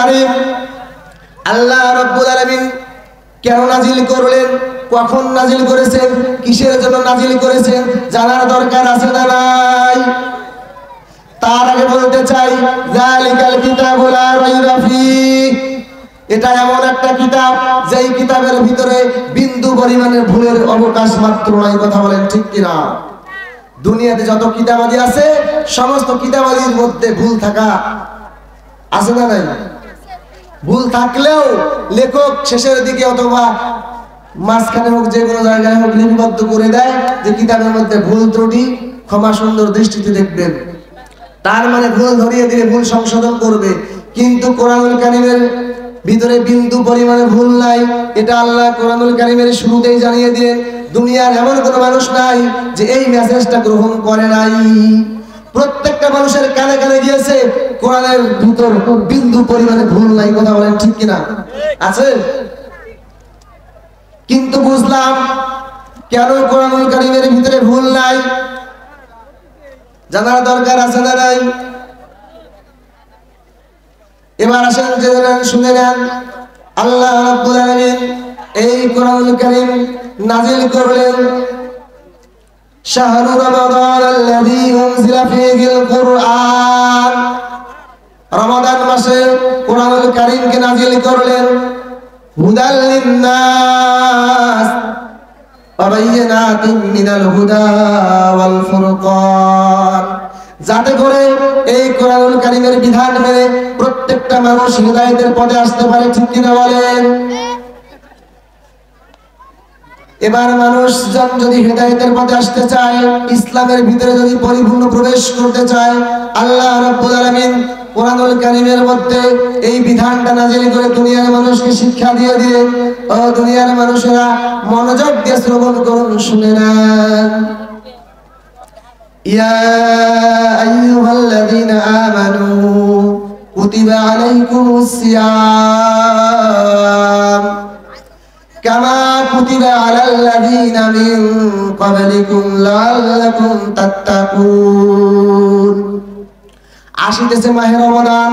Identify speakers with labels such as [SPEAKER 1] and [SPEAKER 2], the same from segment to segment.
[SPEAKER 1] কারীম আল্লাহ রাব্বুল আলামিন কেন নাজিল করলেন, কখন নাজিল করেছেন, কিসের জন্য নাজিল করেছেন জানার দরকার আছে না নাই? তার আগে বলতে চাই যালিকাল কিতাবু লা রাইবা ফীহ, এটা এমন একটা কিতাব যেই কিতাবের ভিতরে বিন্দু পরিমাণের ভুলের অবকাশ মাত্র নাই। কথা বলেন ঠিক কিনা? দুনিয়াতে যত কিতাবাদি আছে সমস্ত কিতাবাদির মধ্যে ভুল থাকা আছে না নাই? ভুল থাকলেও লেখক শেষের দিকে অথবা মাঝখানে হোক যে কোনো জায়গায় হোক লিপিবদ্ধ করে দেয় যে কিতাবের মধ্যে ভুল ত্রুটি ক্ষমা সুন্দর দৃষ্টিতে দেখবেন। তার মানে ভুল ধরিয়ে দিয়ে ভুল সংশোধন করবে। কিন্তু কোরআনুল কারীমের ভিতরে বিন্দু পরিমাণে ভুল নাই, এটা আল্লাহ কোরআনুল কারীমের শুরুতেই জানিয়ে দিলেন। দুনিয়ার এমন কোনো মানুষ নাই যে এই মেসেজটা গ্রহণ করে নাই। প্রত্যেকটা মানুষের কানে কানে গিয়েছে, কোরআনের ভিতর বিন্দু পরিমাণে ভুল নাই। কথা বলেন ঠিক কিনা? আছে। কিন্তু বুঝলাম কেন কোরআনুল কারীমের ভিতরে ভুল নাই, জানার দরকার আছে না নাই? এবার আসেন জেনে নেন, শুনে নেন। আল্লাহ রাব্বুল আলামিন এই কোরআনুল কারীম নাজিল করলেন শাহরু রমাদান আল্লাযী উনজিলা ফীহিল কুরআন, রমাদান মাসে কোরআনুল কারীমকে নাজিল করলেন হুদাল লিন-নাস ওয়া বায়্যিনাতিন মিনাল হুদা ওয়াল ফুরকান, যাতে করে এই কোরআনুল কারীমের বিধান মেনে প্রত্যেকটা মানুষ হিদায়াতের পথে আসতে পারে। ঠিক কিনা বলেন? এবার মানুষ যদি হিদায়াতের পথে আসতে চায়, ইসলামের ভিতরে যদি পরিপূর্ণ প্রবেশ করতে চায়, আল্লাহ রাব্বুল আলামিন কোরআনুল কারীমের মধ্যে এই বিধানটা নাজিল করে দুনিয়ার মানুষকে শিক্ষা দিয়ে দিলেন। ও দুনিয়ার মানুষেরা মনোযোগ দিয়ে শ্রবণ করুন, শুনে নেন। ইয়া আইয়ুহাল্লাযীনা আমানু কুতিবা আলাইকুমুস সিয়াম কামা কুতিবা আলাল্লাযীনা মিন ক্বাবলিকুম লাআল্লাকুম তাত্তাকুন। আসিতেছে মাহে রমাদান,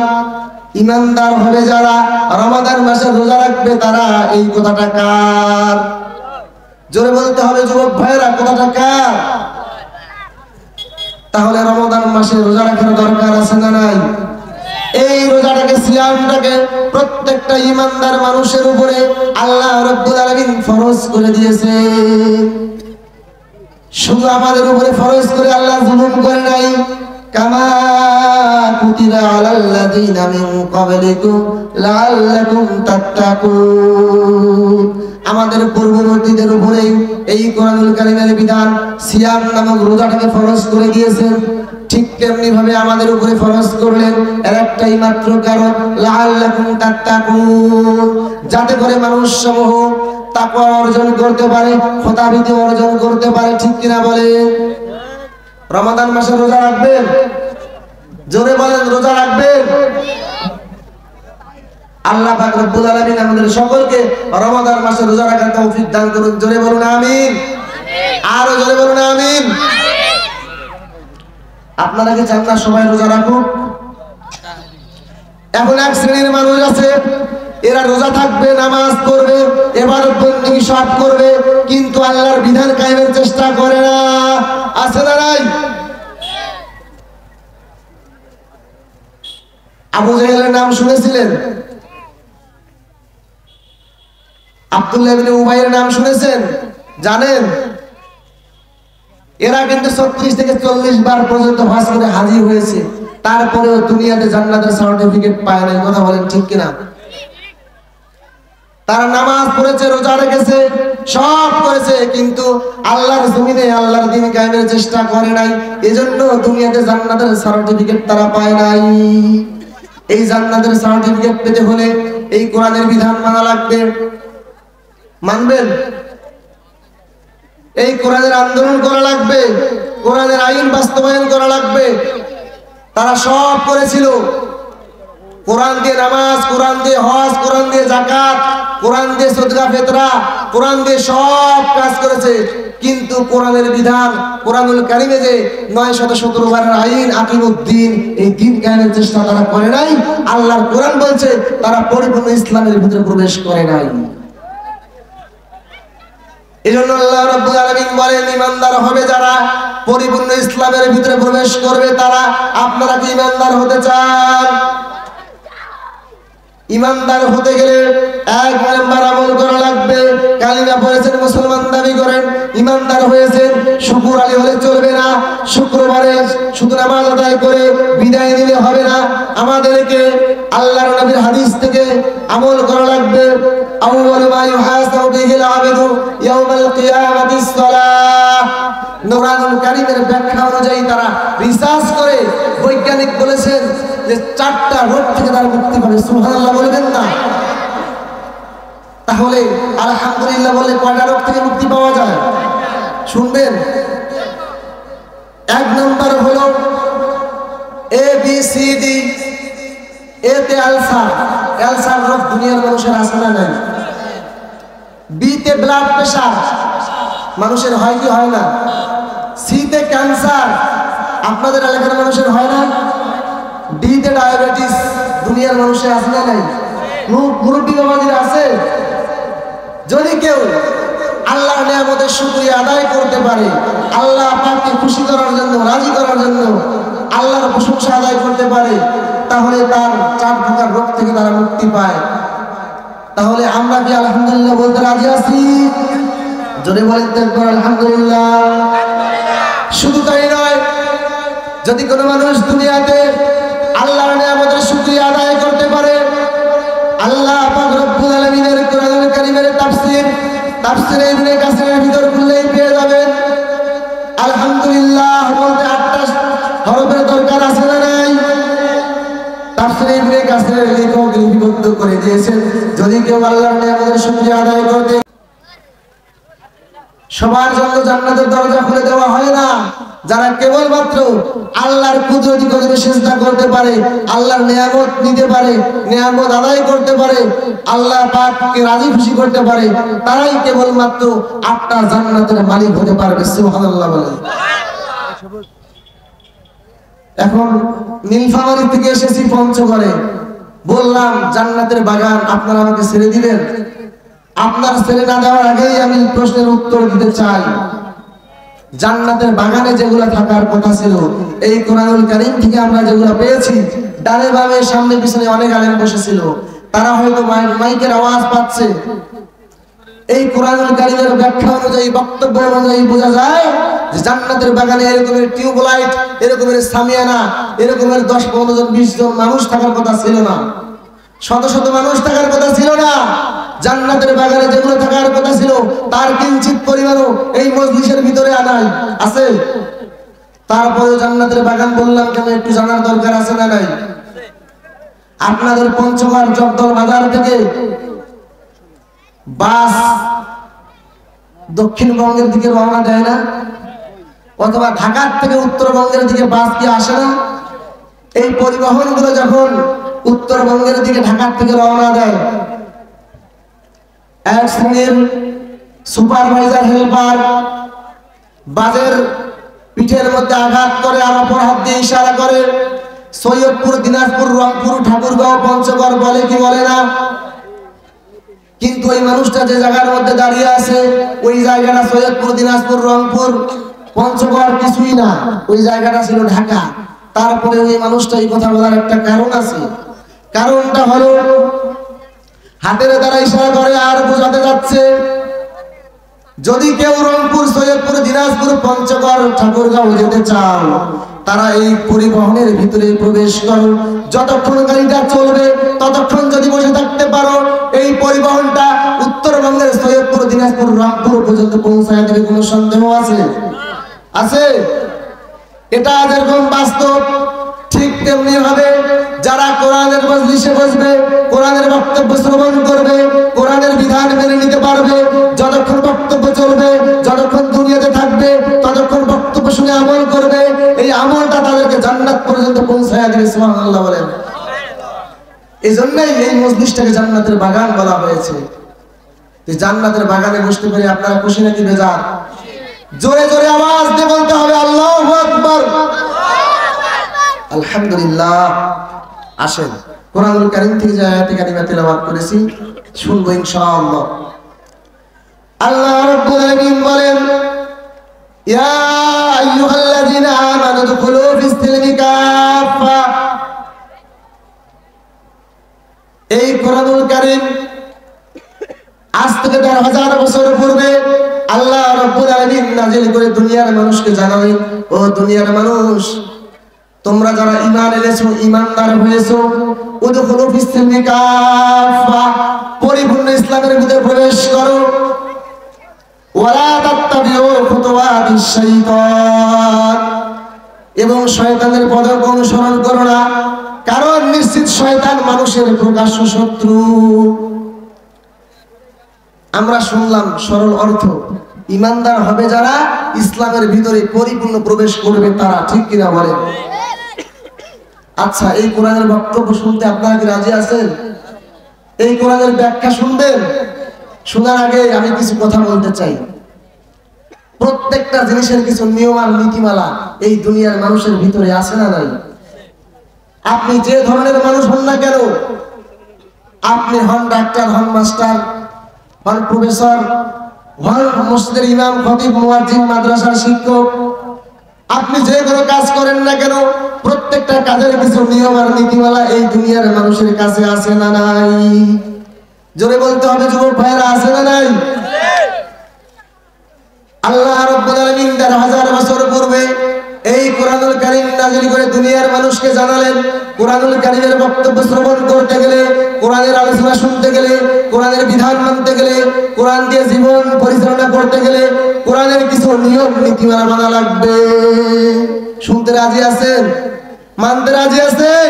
[SPEAKER 1] ঈমানদার হবে যারা রমাদান মাসে রোজা রাখবে তারা। এই কথাটা কার? জোরে বলতে হবে যুবক ভাইরা, কথাটা কার? তাহলে রমাদান মাসে রোজা রাখার দরকার আছে না নাই? এই রোজাটাকে, সিয়ামটাকে প্রত্যেকটা ঈমানদার মানুষের উপরে আল্লাহ রাব্বুল আলামিন ফরজ করে দিয়েছে। শুধু আমাদের উপরে ফরজ করে আল্লাহ জুলুম করে নাই। কামা কুতিবা আলাল্লাযীনা মিন ক্বাবলিকুম লাআল্লাকুম তাত্তাকুন, আমাদের পূর্ববর্তীদের উপরে এই কোরআনুল কারীমের বিধান সিয়াম নামক রোজাটাকে ফরজ করে দিয়েছেন। ঠিক তেমনি ভাবে আমাদের উপরে ফরজ করলেন এর একটাই মাত্র কারণ, লাআল্লাকুম তাত্তাকুন, যাতে করে মানুষ সমূহ তাকওয়া অর্জন করতে পারে, খোদাভীতি অর্জন করতে পারে। ঠিক কিনা বলেন? রমাদান মাসে রোজা রাখবেন? জোরে বলেন, রোজা রাখবেন? আল্লাহ পাক রব্বুল আলামিন আমাদের সকলকে রমাদান মাসে রোজা রাখার তৌফিক দান করুন। জোরে বলুন আমিন। আরো জোরে বলুন আমিন। আপনারা কি চান না সবাই রোজা রাখুক? এখন এক শ্রেণীর মানুষ আছে, এরা রোজা থাকবে, নামাজ পড়বে, ইবাদত বন্দেগী সব করবে, কিন্তু আল্লাহর বিধান কায়েমের চেষ্টা করে না। আছে না নাই? আবু জাহেলের নাম শুনেছিলেন? আব্দুল্লাহ ইবনে উবাইয়ের নাম শুনেছেন? জানেন? এরা কিন্তু 36 থেকে 40 বার পর্যন্ত হজ করে হাজির হয়েছে, তারপরেও দুনিয়াতে জান্নাতের সার্টিফিকেট পায় নাই। কথা বলেন ঠিক কিনা? তারা নামাজ পড়েছে, রোজা রেখেছে, সব করেছে, কিন্তু আল্লাহর জমিনে আল্লাহর দ্বীন কায়েমের চেষ্টা করে নাই। এজন্য দুনিয়াতে জান্নাতের সার্টিফিকেট তারা পায় নাই। এই জান্নাতের সার্টিফিকেট পেতে হলে এই কোরআনের বিধান মানা লাগবে। মানবেন? এই কোরআনের আন্দোলন করা লাগবে, কোরআনের আইন বাস্তবায়ন করা লাগবে। তারা সব করেছিল, কোরআন দিয়ে নামাজ, কোরআন দিয়ে হজ, কোরআন দিয়ে যাকাত, কোরআন দিয়ে সদকা ফিতরা, কোরআন দিয়ে সব কাজ করেছে, কিন্তু কোরআনের বিধান কোরআনুল কারীমে যে 917 বারের আইন আকিমুদ্দিন, এই দ্বীন কায়েমের চেষ্টা তারা করে নাই। আল্লাহর কোরআন বলছে করেছে, তারা পরিপূর্ণ ইসলামের ভিতরে প্রবেশ করে নাই। এজন্য আল্লাহ রাব্বুল আলামিন বলেন, ঈমানদার হবে যারা, পরিপূর্ণ ইসলামের ভিতরে প্রবেশ করবে তারা। আপনারা কি ঈমানদার হতে চান? ঈমানদার হতে গেলে এক নাম্বার আমল করা লাগবে। কালিমা পড়েছেন, মুসলমান দাবি করেন, ঈমানদার হয়েছেন, শুকর আলী হলে চলবে না। শুক্রবারে শুধু নামাজ আদায় করে বিদায় দিলে হবে না, আমাদেরকে আল্লাহর নবীর হাদিস থেকে আমল করা লাগবে। আউয়াল মা ইউহাসাবু বিহিল আবদু ইয়াউমাল কিয়ামাতিস সালাহ। নূরানুল কারীমের ব্যাখ্যা অনুযায়ী তারা রিসার্চ করে বৈজ্ঞানিক বলেছেন যে 4টা রোগ থেকে তারা মুক্তি পাবে। সুবহানাল্লাহ বলবেন না? তাহলে আলহামদুলিল্লাহ বলে কয়টা রোগ থেকে মুক্তি পাওয়া যায় শুনবেন। এক নম্বর হলো ABCD। এতে আলসার, আলসার রোগ দুনিয়ার মানুষের আছে না নাই? বিতে ব্লাড প্রেশার, মানুষের হয় কি হয় না? সিতে ক্যান্সার, আপনাদের এলাকার মানুষের হয় না? ডিতে ডায়াবেটিস, দুনিয়ার মানুষের আছে না নাই? মুরব্বী বাবাদের আছে। যদি কেউ আল্লাহর নিয়ামতের শুকরিয়া আদায় করতে পারে, আল্লাহ পাককে খুশি করার জন্য, রাজি করার জন্য আল্লাহর প্রশংসা আদায় করতে পারে, তাহলে তার 4 প্রকার রোগ থেকে তারা মুক্তি পায়। তাহলে আমরা কি আলহামদুলিল্লাহ বলতে রাজি আছি? যদি বলেন তো আলহামদুলিল্লাহ। শুধু তাই নয়, যদি কোনো মানুষ দুনিয়াতে আল্লাহর নিয়ামতের শুকরিয়া আদায় করতে পারে, আল্লাহ পাক রব্বুল আলামিনের কোরআনুল কারীমের তাফসীর ইবনে কাসিরের ভিতর খুললেই পেয়ে যাবেন আলহামদুলিল্লাহ বলতে 8টা হরফের দরকার আছে না নাই? তাফসীর ইবনে কাসিরের লেখক লিপিবদ্ধ করে দিয়েছেন, যদি কেউ আল্লাহর নিয়ামতের শুকরিয়া আদায় করতে, সবার জন্য জান্নাতের দরজা খুলে দেওয়া হয় না। যারা কেবলমাত্র আল্লাহর কুদরতি কদমে সিজদা করতে পারে, আল্লাহর নিয়ামত নিতে পারে, নিয়ামত আদায় করতে পারে, আল্লাহ পাককে রাজি খুশি করতে পারে, তারাই কেবলমাত্র 8টা জান্নাতের মালিক হতে পারবে। সুবহানাল্লাহ বলেন। এখন নীলফামারী থেকে এসেছি পঞ্চগড়ে, বললাম জান্নাতের বাগান আপনারা আমাকে ছেড়ে দিবেন? আপনার ছেড়ে না দেওয়ার আগেই আমি প্রশ্নের উত্তর দিতে চাই। জান্নাতের বাগানে যেগুলো থাকার কথা ছিল, এই কোরআনুল কারীম থেকে আমরা যেগুলো পেয়েছি, ডানে বামে সামনে পিছনে অনেক আলেম বসেছিল, তারা হয়তো মাইকের আওয়াজ পাচ্ছে। এই কোরআনুল কারীমের ব্যাখ্যা অনুযায়ী, বক্তব্য অনুযায়ী বোঝা যায় যে জান্নাতের বাগানে এরকমের টিউবলাইট, এরকমের সামিয়ানা, এরকমের 10, 15 জন, 20 জন মানুষ থাকার কথা ছিল না, শত শত মানুষ থাকার কথা ছিল না। জান্নাতের বাগানে যেগুলো থাকার কথা ছিল তার কিঞ্চিত পরিমাণও এই মজলিসের ভিতরে আনাই আছে। তারপরে জান্নাতের বাগান বললাম কেন, একটু জানার দরকার আছে না নাই? আপনাদের পঞ্চগড় জগদল বাজার থেকে বাস দক্ষিণবঙ্গের দিকে রওনা দেয় না? অথবা ঢাকার থেকে উত্তরবঙ্গের দিকে বাস কি আসে না? এই পরিবহনগুলো যখন উত্তরবঙ্গের দিকে ঢাকার থেকে রওনা দেয়, এক শ্রেণীর সুপারভাইজার হেল্পার বাসের পিঠের মধ্যে আঘাত করে আর অপর হাত দিয়ে ইশারা করে, সৈয়দপুর, দিনাজপুর, রংপুর, ঠাকুরগাঁও, পঞ্চগড় বলে কি বলে না? কিন্তু ওই মানুষটা যে জায়গার মধ্যে দাঁড়িয়ে আছে, ওই জায়গাটা সৈয়দপুর, দিনাজপুর, রংপুর, পঞ্চগড় কিছুই না, ওই জায়গাটা ছিল ঢাকা। তারপরে ওই মানুষটা এই কথা বলার একটা কারণ আছে। কারণটা হলো হাতের দ্বারা ইশারা করে আর বোঝাতে যাচ্ছে, যদি কেউ রংপুর, সৈয়দপুর, দিনাজপুর, পঞ্চগড়, ঠাকুরগাঁও যেতে চাও, তারা এই পরিবহনের ভিতরে প্রবেশ করো। যতক্ষণ গাড়িটা চলবে ততক্ষণ যদি বসে থাকতে পারো, এই পরিবহনটা উত্তরবঙ্গের সৈয়দপুর, দিনাজপুর, রংপুর পর্যন্ত পৌঁছায় দেবে। কোনো সন্দেহ আছে? আছে? এটা যেরকম বাস্তব, ঠিক তেমনি ভাবে যারা কোরআনের মজলিসে বসবে, কোরআনের বক্তব্য শ্রবণ করবে, কোরআনের বিধান মেনে নিতে পারবে, যতক্ষণ বক্তব্য চলবে, যতক্ষণ দুনিয়াতে থাকবে, ততক্ষণ বক্তব্য শুনে আমল করবে, এই আমলটা তাদেরকে জান্নাত পর্যন্ত পৌঁছায় দেবে। সুবহানাল্লাহ বলেন। এই জন্যই এই মজলিসটাকে জান্নাতের বাগান বলা হয়েছে। জান্নাতের বাগানে বসতে পেরে আপনারা খুশি নাকি বেজার? জোরে জোরে আওয়াজ দিয়ে বলতে হবে আল্লাহু আকবার, আলহামদুলিল্লাহ। আসেন কোরআনুল কারীম থেকে যে আয়াতে কারিমা তেলাওয়াত করেছি শুনবো ইনশাআল্লাহ। আল্লাহ রাব্বুল আলামিন বলেন, ইয়া আইয়ুহাল্লাযীনা আমানু দুখুলু ফিস-সিলমি কাফা। এই কোরআনুল কারীম আজ থেকে 10,000 বছর পূর্বে আল্লাহ রাব্বুল আলামিন নাযিল করে দুনিয়ার মানুষকে জানালেন, ও দুনিয়ার মানুষ, তোমরা যারা ঈমান এনেছো, ঈমানদার হয়েছো, উদখুলু ফিস-সিলমি কাফা, পরিপূর্ণ ইসলামের ভিতরে প্রবেশ করো। ওয়ালা তাত্তাবিউ খুতুওয়াতিশ শাইতান, এবং শয়তানের পদক অনুসরণ করো না, কারণ নিশ্চিত শয়তান মানুষের প্রকাশ্য শত্রু। আমরা শুনলাম সরল অর্থ, ঈমানদার হবে যারা, ইসলামের ভিতরে পরিপূর্ণ প্রবেশ করবে তারা, ঠিক কিনা বলেন? আচ্ছা, এই কোরআনের বক্তব্য শুনতে আপনারা কি রাজি আছেন? এই কোরআনের ব্যাখ্যা শুনবেন? শোনার আগে আমি কিছু কথা বলতে চাই। প্রত্যেকটা জিনিসের কিছু নিয়ম আর নীতিমালা এই দুনিয়ার মানুষের ভিতরে আছে না নাই? আপনি যে ধরনের মানুষ হন না কেন, আপনি হন ডাক্তার, হন মাস্টার, হন প্রফেসর, হন মসজিদের ইমাম, খতিব, মুয়াজ্জিন, মাদ্রাসার শিক্ষক, আপনি যে কোনো কাজ করেন না কেন, প্রত্যেকটা কাজের কিছু নিয়ম আর নীতিমালা এই দুনিয়ার মানুষের কাছে আছে না নাই? জোরে বলতে হবে যুবক ভাইরা, আছে না নাই? আল্লাহ রাব্বুল আলামিন 10,000 বছর পূর্বে এই কোরআনুল কারীম নাযিল করে দুনিয়ার মানুষকে জানালেন, কোরআনুল কারীমের বক্তব্য শ্রবণ করতে গেলে, কোরআনের আলোচনা শুনতে গেলে, কোরআনের বিধান মানতে গেলে, কোরআন দিয়ে জীবন পরিচালনা করতে গেলে কোরআনের কিছু নিয়ম নীতিমালা মানা লাগবে। শুনতে রাজি আছেন? মানতে রাজি আছেন?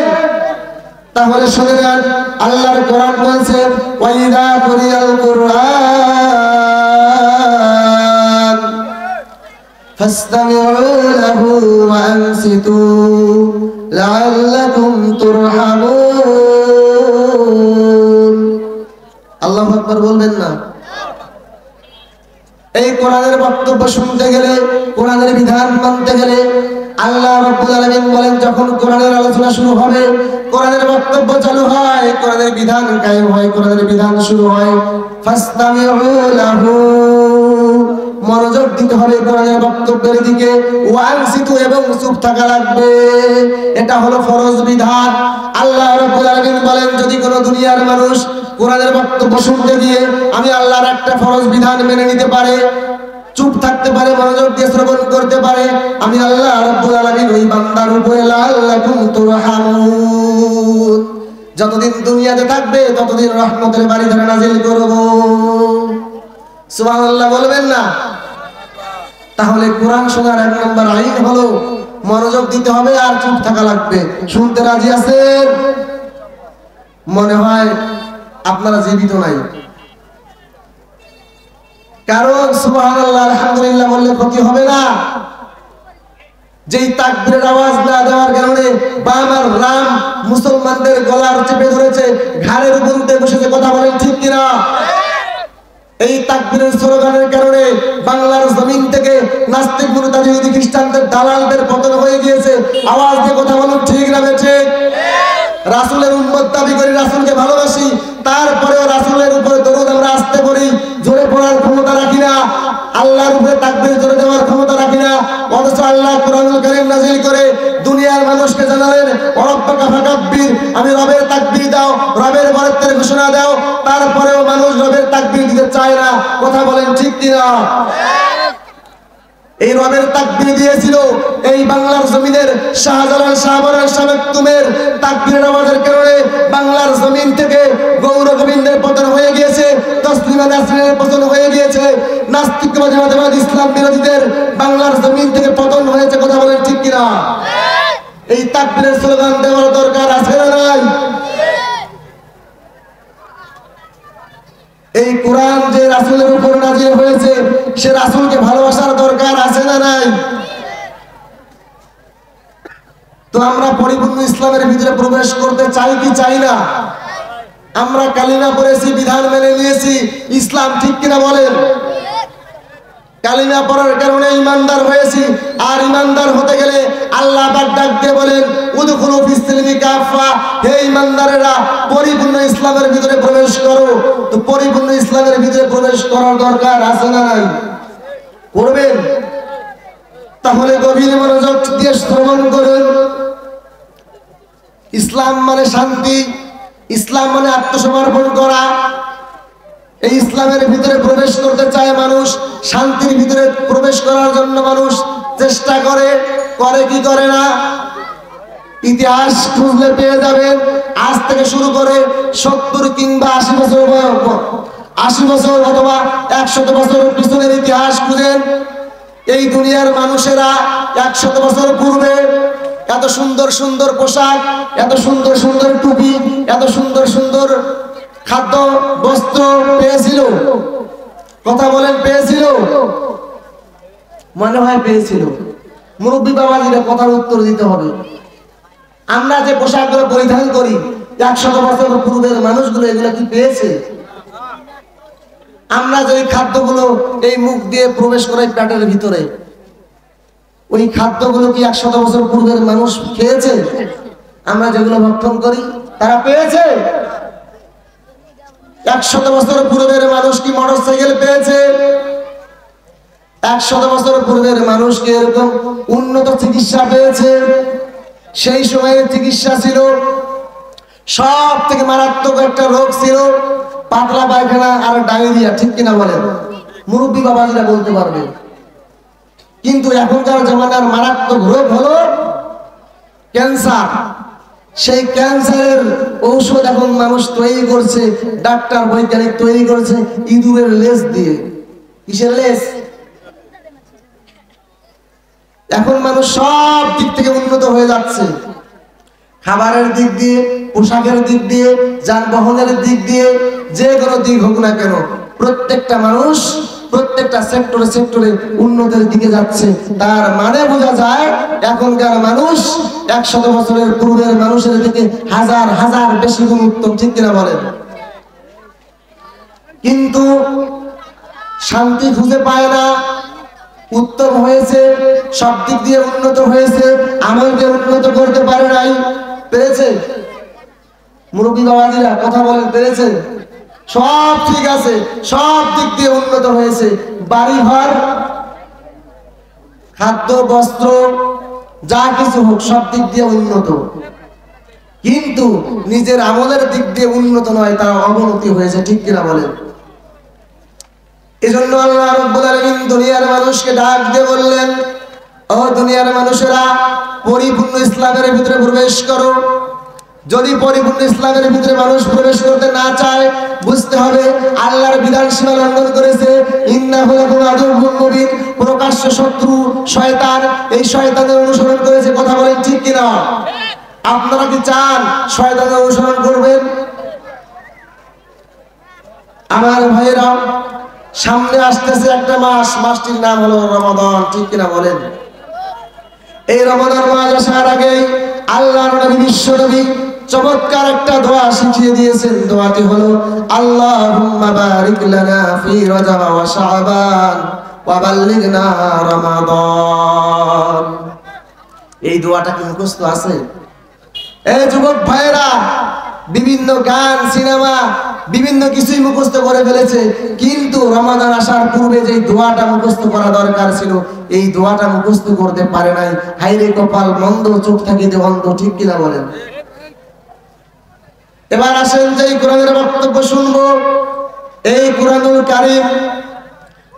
[SPEAKER 1] তাহলে শুনে নেন, আল্লাহর কোরআন বলছে, ওয়াইদা কুরিয়াল কুরআন ফাসতামিউ লাহু ওয়া আনসিতু লাআল্লাকুম তুরহামুন। আল্লাহু আকবার বলবেন না? এই কোরআনের বক্তব্য শুনতে গেলে, কোরআনের বিধান মানতে গেলে আল্লাহ রাব্বুল আলামিন বলেন, যখন কোরআনের আলোচনা শুরু হবে, কোরআনের বক্তব্য চালু হয়, কোরআনের বিধান কায়েম হয়, কোরআনের বিধান শুরু হয়, ফাসতামিউ লাহু, মনোযোগ দিতে হবে কোরআনের বক্তব্যের দিকে, ওয়া আনসিতু, এবং চুপ থাকা লাগবে। এটা হলো ফরজ বিধান। আল্লাহ রাব্বুল আলামিন বলেন, যদি কোনো দুনিয়ার মানুষ কোরআনের বক্তব্য শুনতে গিয়ে আমি আল্লাহর একটা ফরজ বিধান মেনে নিতে পারে, চুপ থাকতে পারে, মনোযোগ দিয়ে শ্রবণ করতে পারে, আমি আল্লাহ রাব্বুল আলামিন ওই বান্দার উপরে লাআল্লাকুম তুরহামুন, যতদিন দুনিয়াতে থাকবে ততদিন রহমতের বাড়ি ধরে নাজিল করব। সুবহানাল্লাহ বলবেন না? তাহলে কোরআন শোনার 1 নম্বর আইন হলো মনোযোগ দিতে হবে আর চুপ থাকা লাগবে। শুনতে রাজি আছেন? মনে হয় আপনারা জীবিত নাই, কারণ সুবহানাল্লাহ আলহামদুলিল্লাহ বললে ক্ষতি হবে না। যেই তাকবীরের আওয়াজ না দেওয়ার কারণে বাম আর রাম মুসলমানদের গলার চেপে ধরেছে, ঘাড়ের উপর উঠে বসেছে, কথা বলেন ঠিক কিনা? এই তাকবীরের স্লোগানের কারণে বাংলার জমিন থেকে নাস্তিক, মুরতাদি, ইহুদি, খ্রিস্টানদের দালালদের পতন হয়ে গিয়েছে। আওয়াজ দিয়ে কথা বলুন, ঠিক না বেঠিক? রাসূলের উম্মত দাবি করি, রাসূলকে ভালোবাসি, তারপরেও রাসূলের উপরে দরুদ আমরা আসতে পড়ি, জোরে পড়ার ক্ষমতা রাখি না, আল্লাহর উপরে তাকবীর জোরে দেওয়ার ক্ষমতা রাখি না। অথচ আল্লাহ কোরআনুল কারীম নাযিল করে দুনিয়ার মানুষকে জানালেন, ওয়ারাব্বাকা ফাকাব্বির, আমি রবের তাকবীর দাও, রবের বরত্বের ঘোষণা দাও। তারপরেও মানুষ রবের তাকবীর দিতে চায় না, কথা বলেন ঠিক কিনা? এই রবের তাকবীর দিয়েছিল এই বাংলার জমিনের শাহজালাল, শাহবরান, শাহমাকতুমের তাকবীরের আওয়াজের কারণে বাংলার জমিন থেকে গৌর গোবিন্দের পতন হয়ে গিয়েছে, তসলিমা নাসরিনের পতন হয়ে গিয়েছে, নাস্তিকবাদী, মতবাদ, ইসলাম বিরোধীদের বাংলার জমিন থেকে পতন হয়েছে, কথা বলেন ঠিক কিনা? এই তাকবীরের স্লোগান দেওয়ার দরকার আছে না নাই? এই কোরআন যে রাসূলের উপর নাযিল হয়েছে, সে রাসূলকে ভালোবাসার দরকার আছে না নাই? তো আমরা পরিপূর্ণ ইসলামের ভিতরে প্রবেশ করতে চাই কি চাই না? আমরা কালিমা পড়েছি, বিধান মেনে নিয়েছি, ইসলাম ঠিক কিনা বলেন? কালিমা পড়ার কারণে ইমানদার হয়েছি। আর ইমানদার হতে গেলে আল্লাহ পাক ডাক দিয়ে বলেন উদখুলু ফিস সিলমি কাফা, হে ইমানদারেরা পরিপূর্ণ ইসলামের ভিতরে প্রবেশ করো। তো পরিপূর্ণ ইসলামের ভিতরে প্রবেশ করার দরকার আছে না নাই? করবেন? তাহলে গভীর মনোযোগ দিয়ে শ্রবণ করুন। ইসলাম মানে শান্তি, ইসলাম মানে আত্মসমর্পণ করা। এই ইসলামের ভিতরে প্রবেশ করতে চায় মানুষ, শান্তির ভিতরে প্রবেশ করার জন্য মানুষ চেষ্টা করে, করে কি করে না? ইতিহাস খুঁজলে পেয়ে যাবেন, আজ থেকে শুরু করে 70 কিংবা 80 বছর 80 বছর অথবা 100 বছর পিছনের ইতিহাস খুঁজেন। এই দুনিয়ার মানুষেরা 100 বছর পূর্বে এত সুন্দর সুন্দর পোশাক, এত সুন্দর সুন্দর টুপি, এত সুন্দর সুন্দর খাদ্য বস্ত্র পেয়েছিল? কথা বলেন, পেয়েছিল? মনে হয় পেয়েছিল। মুরব্বী বাবাজিরা কথার উত্তর দিতে হবে। আমরা যে পোশাকগুলো পরিধান করি 100 বছর পূর্বের মানুষগুলো এগুলো কি পেয়েছে? আমরা যে খাদ্যগুলো এই মুখ দিয়ে প্রবেশ করাই পেটের ভিতরে, ওই খাদ্যগুলো কি 100 বছর পূর্বের মানুষ খেয়েছে? আমরা যেগুলো ভক্ষণ করি তারা পেয়েছে? 100 বছর পূর্বের মানুষ কি মোটরসাইকেল পেয়েছে? 100 বছর পূর্বের মানুষ কি এরকম উন্নত চিকিৎসা পেয়েছে? সেই সময়ের চিকিৎসা ছিল সব থেকে মারাত্মক একটা রোগ ছিল পাতলা পায়খানা আর ডায়রিয়া, ঠিক কিনা বলেন? মুরব্বী বাবাজিরা বলতে পারবে। কিন্তু এখনকার জামানার মারাত্মক রোগ হলো ক্যান্সার। সেই ক্যান্সারের ঔষধ এখন মানুষ তৈরি করছে, ডাক্তার বৈজ্ঞানিক তৈরি করছে ইঁদুরের লেজ দিয়ে। কিসের লেজ? এখন মানুষ সব দিক থেকে উন্নত হয়ে যাচ্ছে, খাবারের দিক দিয়ে, পোশাকের দিক দিয়ে, যানবাহনের দিক দিয়ে, যে কোনো দিক হোক না কেন প্রত্যেকটা মানুষ প্রত্যেকটা সেক্টরে সেক্টরে উন্নতির দিকে যাচ্ছে। তার মানে বোঝা যায় এখনকার মানুষ 100 বছরের পূর্বের মানুষের থেকে হাজার হাজার বেশি গুণ উত্তম, ঠিক কিনা বলেন? কিন্তু শান্তি খুঁজে পায় না। উত্তম হয়েছে, সব দিক দিয়ে উন্নত হয়েছে, আমলকে উন্নত করতে পারে নাই। পেরেছে? মুরব্বী বাবাজিরা কথা বলেন, পেরেছে? সব ঠিক আছে, সব দিক দিয়ে উন্নত হয়েছে, বাড়ি ঘর, খাদ্য বস্ত্র যা কিছু হোক সব দিক দিয়ে উন্নত, কিন্তু নিজের আমলের দিক দিয়ে উন্নত নয়, তার অবনতি হয়েছে, ঠিক কিনা বলেন? এজন্য আল্লাহ রাব্বুল আলামিন দুনিয়ার মানুষকে ডাক দিয়ে বললেন, ও দুনিয়ার মানুষেরা পরিপূর্ণ ইসলামের ভিতরে প্রবেশ করো। যদি পরিপূর্ণ ইসলামের ভিতরে মানুষ প্রবেশ করতে না চায়, বুঝতে হবে আল্লাহর বিধান সীমা লঙ্ঘন করেছে। ইন্নাহু লাকুম আদুউম মুবিন, প্রকাশ্য শত্রু শয়তান, এই শয়তানের অনুসরণ করেছে। কথা বলেন ঠিক কিনা? আপনারা কি চান শয়তানের অনুসরণ করবেন? আমার ভাইয়েরা, সামনে আসতেছে একটা মাস, মাসটির নাম হলো রমাদান, ঠিক কিনা বলেন? এই রমাদান মাস আসার আগে আল্লাহর নবী বিশ্ব নবী চমৎকার একটা দোয়া শিখিয়ে দিয়েছেন। দোয়াটি হলো আল্লাহুম্মা বারিক লানা ফি রজব ওয়া শাবান ওয়া বাল্লিগনা রমাদান। এই দোয়াটা কি মুখস্থ আছে? এই যুবক ভাইয়েরা বিভিন্ন গান, সিনেমা, বিভিন্ন কিছুই মুখস্থ করে ফেলেছে, কিন্তু রমাদান আসার পূর্বে যে দোয়াটা মুখস্থ করা দরকার ছিল এই দোয়াটা মুখস্থ করতে পারে নাই। হায়রে কপাল মন্দ, চোখ থাকিতে অন্ধ, ঠিক কিনা বলেন? এবার আসেন যে কোরআনের বক্তব্য শুনবো। এই কোরআনুল কারীম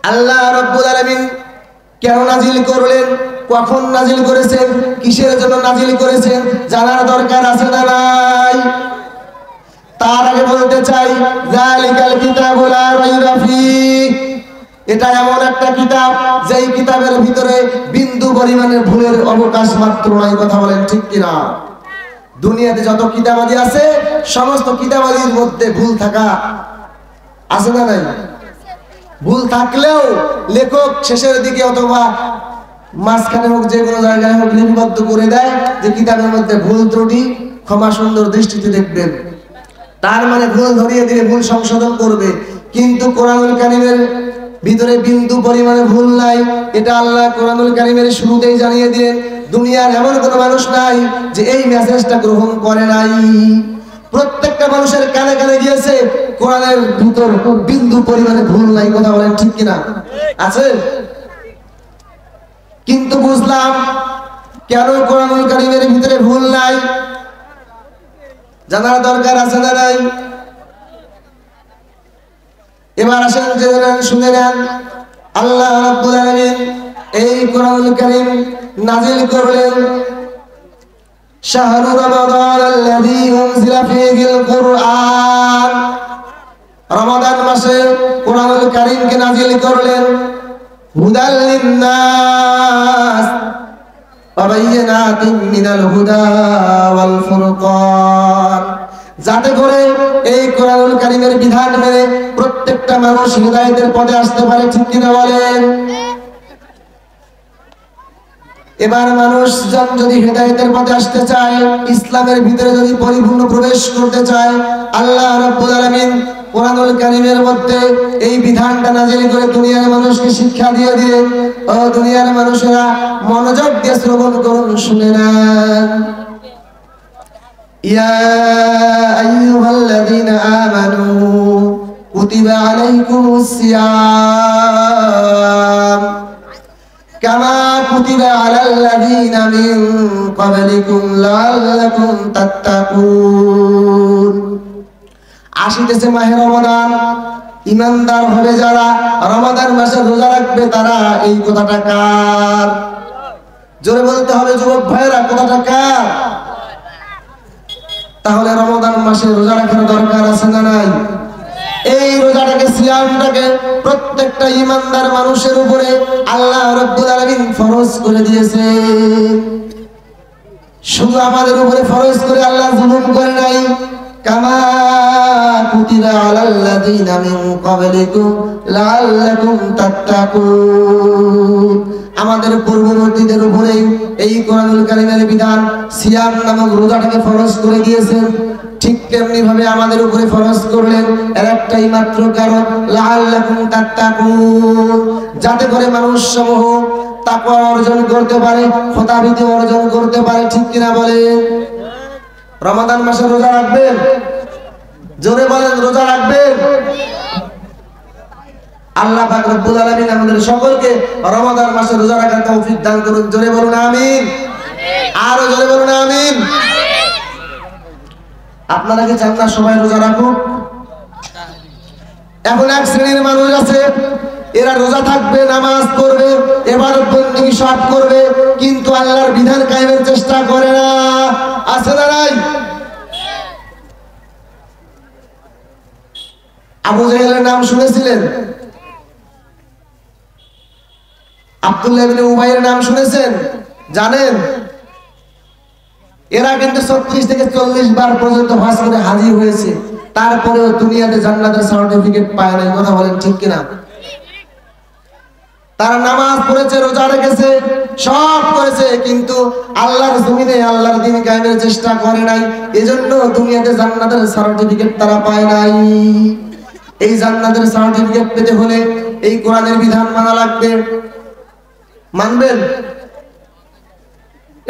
[SPEAKER 1] আল্লাহ রাব্বুল আলামিন কেন নাজিল করলেন, কখন নাজিল করেছেন, কিসের জন্য নাজিল করেছেন জানার দরকার আছে না নাই? তার আগে বলতে চাই যালিকাল কিতাবু লা রাইবা ফীহ, এটা এমন একটা কিতাব যেই কিতাবের ভিতরে বিন্দু পরিমাণের ভুলের অবকাশ মাত্র নাই। কথা বলেন ঠিক কিনা? দুনিয়াতে যত কিতাবাদি আছে সমস্ত কিতাবাদির মধ্যে ভুল থাকা আছে না নাই? ভুল থাকলেও লেখক শেষের দিকে অথবা মাঝখানে হোক, যে কোনো জায়গায় হোক লিপিবদ্ধ করে দেয় যে কিতাবের মধ্যে ভুল ত্রুটি ক্ষমা সুন্দর দৃষ্টিতে দেখবেন। তার মানে ভুল ধরিয়ে দিলে ভুল সংশোধন করবে। কিন্তু কোরআনুল কারীমের ভিতরে বিন্দু পরিমাণে ভুল নাই, এটা আল্লাহ কোরআনুল কারীমের শুরুতেই জানিয়ে দিলেন। দুনিয়ার এমন কোনো মানুষ নাই যে এই মেসেজটা গ্রহণ করে নাই। প্রত্যেকটা মানুষের কানে কানে গিয়েছে, কোরআনের ভিতর বিন্দু পরিমাণে ভুল নাই। কথা বলেন ঠিক কিনা? আছে। কিন্তু বুঝলাম কেন কোরআনুল কারীমের ভিতরে ভুল নাই, জানার দরকার আছে না নাই? এবার আসেন জেনে নেন, শুনে নেন। আল্লাহ রাব্বুল আলামিন এই কোরআনুল কারীম নাযিল করলেন শাহরু রমাদান আল্লাযী উনজিলা ফীহিল কুরআন। রমাদান মাসে কোরআনুল কারীমকে নাযিল করলেন হুদাল লিন-নাস ওয়া বায়িনাতিন মিনাল হুদা ওয়াল ফুরকান, যাতে করে এই কোরআনুল কারীমের বিধান মেনে প্রত্যেকটা মানুষ হিদায়াতের পথে আসতে পারে। ঠিক কিনা বলেন? এবার মানুষজন যদি হিদায়াতের পথে আসতে চায়, ইসলামের ভিতরে যদি পরিপূর্ণ প্রবেশ করতে চায়, আল্লাহ রাব্বুল আলামিন কোরআনুল কারীমের মধ্যে এই বিধানটা নাযিল করে দুনিয়ার মানুষকে শিক্ষা দিয়ে দিয়ে, ও দুনিয়ার মানুষেরা মনোযোগ দিয়ে শ্রবণ করুন, শুনে নেন। ইয়া আইয়ুহাল্লাযীনা আমানু কুতিবা আলাইকুমুস সিয়াম কামা কুতিবা আলাল্লাযীনা মিন ক্বাবলিকুম লাআল্লাকুম তাত্তাকুন। আসিতেছে মাহে রমাদান, ঈমানদার হবে যারা রমাদান মাসে রোজা রাখবে তারা। এই কথাটা কার? জোরে বলতে হবে যুবক ভাইরা, কথাটা কার? তাহলে রমাদান মাসে রোজা রাখার দরকার আছে না নাই? এই রোজাটাকে, সিয়ামটাকে প্রত্যেকটা ঈমানদার মানুষের উপরে আল্লাহ রাব্বুল আলামিন ফরজ করে দিয়েছে। শুধু আমাদের উপরে ফরজ করে আল্লাহ জুলুম করে নাই। কামা কুতিবা আলাল্লাযীনা মিন ক্বাবলিকুম লাআল্লাকুম তাত্তাকুন, আমাদের পূর্ববর্তীদের উপরে এই কোরআনুল কারীমের বিধান সিয়াম নামক রোজাটাকে ফরজ করে দিয়েছেন। ঠিক তেমনি ভাবে আমাদের উপরে ফরজ করলেন এর একটাই মাত্র কারণ, লাআল্লাকুম তাত্তাকুন, যাতে করে মানুষ সমূহ তাকওয়া অর্জন করতে পারে, খোদাভীতি অর্জন করতে পারে। ঠিক কিনা বলেন? রমাদান মাসে রোজা রাখবেন? জোরে বলেন, রোজা রাখবেন? আল্লাহ পাক রব্বুল আলামিন আমাদের সকলকে রমাদান মাসে রোজা রাখার তৌফিক দান করুন। জোরে বলুন আমিন। আরো জোরে বলুন আমিন। আপনারা কি চান না সবাই রোজা রাখুক? এখন এক শ্রেণীর মানুষ আছে, এরা রোজা থাকবে, নামাজ পড়বে, ইবাদত বন্দেগী সব করবে, কিন্তু আল্লাহর বিধান কায়েমের চেষ্টা করে না। আছে না নাই? আবু জাহেলের নাম শুনেছিলেন? আব্দুল্লাহ ইবনে উবাইয়ের নাম শুনেছেন? জানেন? এরা কিন্তু 36 থেকে 40 বার পর্যন্ত হজ করে হাজির হয়েছে, তারপরেও দুনিয়াতে জান্নাতের সার্টিফিকেট পায় না। কথা বলেন ঠিক কিনা? তারা নামাজ পড়েছে, রোজা রেখেছে, সব করেছে, কিন্তু আল্লাহর জমিনে আল্লাহর দ্বীন কায়েমের চেষ্টা করে নাই। এজন্য দুনিয়াতে জান্নাতের সার্টিফিকেট তারা পায় নাই। এই জান্নাতের সার্টিফিকেট পেতে হলে এই কোরআনের বিধান মানা লাগবে। মানবেন?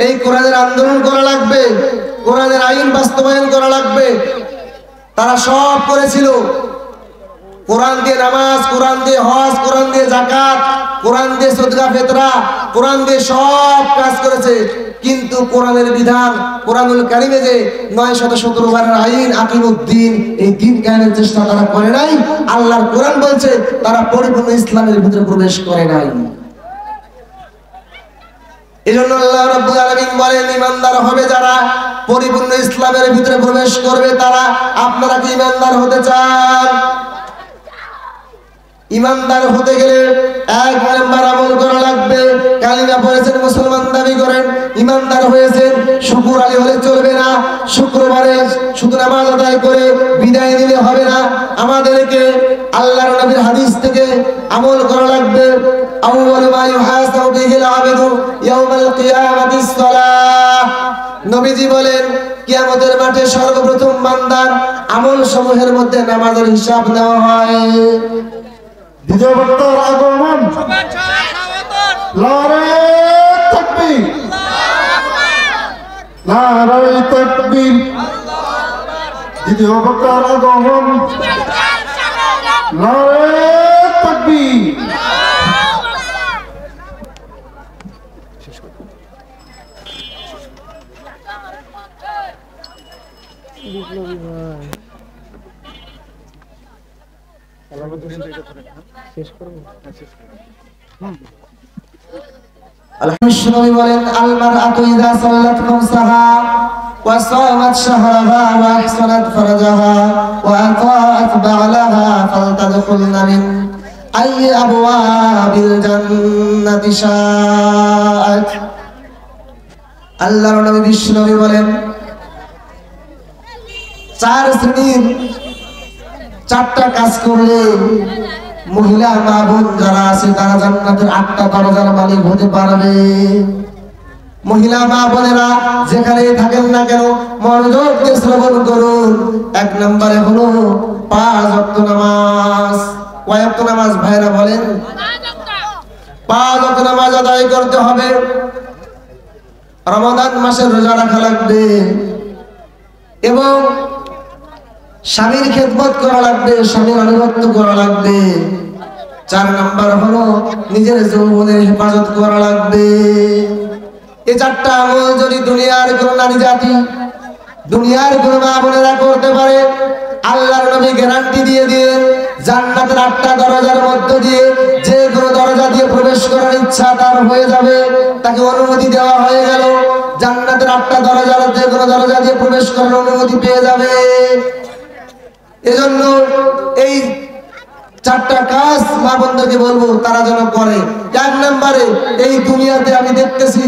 [SPEAKER 1] এই কোরআনের আন্দোলন করা লাগবে, কোরআনের আইন বাস্তবায়ন করা লাগবে। তারা সব করেছিল, কোরআন দিয়ে নামাজ, কোরআন দিয়ে হজ, কোরআন দিয়ে যাকাত, কোরআন দিয়ে সদকা ফিতরা, কোরআন দিয়ে সব কাজ করেছে, কিন্তু কোরআনের বিধান কোরআনুল কারীমে যে 917 বারের আইন আকিমুদ্দিন, এই দ্বীন কায়েমের চেষ্টা তারা করে নাই। আল্লাহর কোরআন বলছে তারা পরিপূর্ণ ইসলামের ভিতরে প্রবেশ করে নাই। এজন্য আল্লাহ রাব্বুল আলামিন বলেন, ঈমানদার হবে যারা পরিপূর্ণ ইসলামের ভিতরে প্রবেশ করবে তারা। আপনারা কি ঈমানদার হতে চান? ঈমানদার হতে গেলে এক নাম্বার আমল করা লাগবে। কালিমা পড়েছেন, মুসলমান দাবি করেন, ঈমানদার হয়েছেন, শুকর আলী হলে চলবে না। শুক্রবারে শুধু নামাজ আদায় করে বিদায় নিলে হবে না, আমাদেরকে আল্লাহর নবীর হাদিস থেকে আমল করা লাগবে। আউয়ালু মা ইউহাসাবু বিহিল আবদু ইয়াউমাল কিয়ামাতিস সালাহ। নবীজি বলেন, কিয়ামতের মাঠে সর্বপ্রথম বান্দার আমল সমূহের মধ্যে নামাজের হিসাব নেওয়া হয়।
[SPEAKER 2] দ্বিতীয় বক্তার আগমন। নারে তাকবীর, নারে তাকবীর। দ্বিতীয় বক্তার আগমন। নারে তাকবীর।
[SPEAKER 1] নবী বলেন আল মারআতু ইযা সাল্লাত খামসাহা ওয়া সামাত শাহরাহা ওয়া আহসানাত ফারজাহা ওয়া আতাআত বা'লাহা ফালতাদখুলনা মিন আইয়ি আবওয়াবিল জান্নাতি শাআত। আল্লাহর নবী বিশ্ব নবী বলেন চার শ্রেণীর চারটা কাজ করলে মহিলা মা বোন যারা আছে তারা জান্নাতের 8টা দরজার মালিক হতে পারবে। মহিলা মা বোনেরা যেখানে থাকেন না কেন মনোযোগ দিয়ে শ্রবণ করুন। 1 নম্বরে হলো 5 ওয়াক্ত নামাজ। কয় ওয়াক্ত নামাজ ভাইরা বলেন? 5 ওয়াক্ত নামাজ আদায় করতে হবে। রমাদান মাসে রোজা রাখা লাগবে এবং স্বামীর খেদমত করা লাগবে, স্বামীর আনুগত্য করা লাগবে। 4 নাম্বার হলো নিজের যৌবনের হেফাজত করা লাগবে। এই 4টা আমল যদি দুনিয়ার কোনো নারী জাতি, দুনিয়ার কোনো মা বোনেরা করতে পারে, আল্লাহর নবী গ্যারান্টি দিয়ে দিলেন জান্নাতের 8টা দরজার মধ্য দিয়ে যে কোনো দরজা দিয়ে প্রবেশ করার ইচ্ছা তার হয়ে যাবে। তাকে অনুমতি দেওয়া হয়ে গেল, জান্নাতের 8টা দরজার যে কোনো দরজা দিয়ে প্রবেশ করার অনুমতি পেয়ে যাবে। এজন্য এই 4টা কাজ মা বোনদেরকে বলবো তারা যেন করে। 1 নম্বরে এই দুনিয়াতে আমি দেখতেছি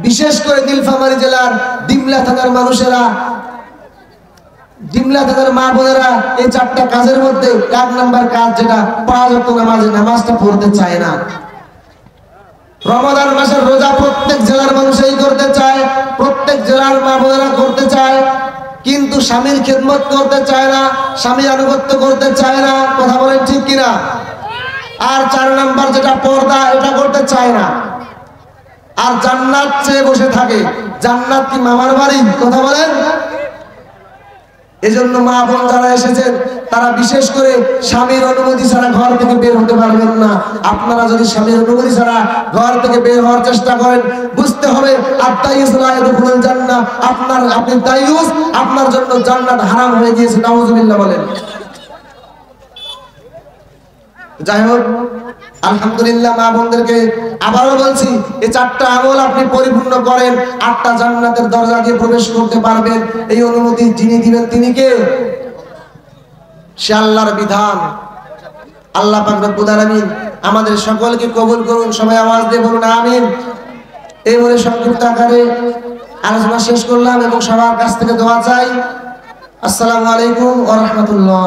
[SPEAKER 1] বিশেষ করে নীলফামারী জেলার ডিমলা থানার মানুষেরা, ডিমলা থানার মা বোনেরা এই 4টা কাজের মধ্যে 1 নম্বর কাজ যেটা 5 ওয়াক্ত নামাজটা পড়তে চায় না। রমাদান মাসের রোজা প্রত্যেক জেলার মানুষই করতে চায়, প্রত্যেক জেলার মা বোনেরা করতে চায়, কিন্তু স্বামীর খেদমত করতে চায় না, স্বামীর আনুগত্য করতে চায় না। কথা বলেন ঠিক কিনা? আর 4 নাম্বার যেটা পর্দা, এটা করতে চায় না। আর জান্নাত চেয়ে বসে থাকে। জান্নাত কি মামার বাড়ি? কথা বলেন। এজন্য মা বোন যারা এসেছেন তারা বিশেষ করে স্বামীর অনুমতি ছাড়া ঘর থেকে বের হতে পারবেন না। আপনারা যদি স্বামীর অনুমতি ছাড়া ঘর থেকে বের হওয়ার চেষ্টা করেন, বুঝতে হবে আত-তাইয়্যিস লা ইয়াদখুলুল জান্নাহ, আপনি তাইয়্যিস, আপনার জন্য জান্নাত হারাম হয়ে গিয়েছে। নাউযুবিল্লাহ বলেন। যাই হোক, আলহামদুলিল্লাহ মা বোনদেরকে আবারও বলছি এই 4টা আমল আপনি পরিপূর্ণ করেন, 8টা জান্নাতের দরজা দিয়ে প্রবেশ করতে পারবেন। এই অনুমতি যিনি দিবেন তিনি কে? সে আল্লাহর বিধান। আল্লাহ পাক রব্বুল আলামিন আমাদের সকলকে কবুল করুন। সবাই আওয়াজ দিয়ে বলুন আমিন। এই বলে সংক্ষিপ্ত আকারে আলোচনা শেষ করলাম এবং সবার কাছ থেকে দোয়া চাই। আসসালামু আলাইকুম ওয়া রাহমাতুল্লাহ।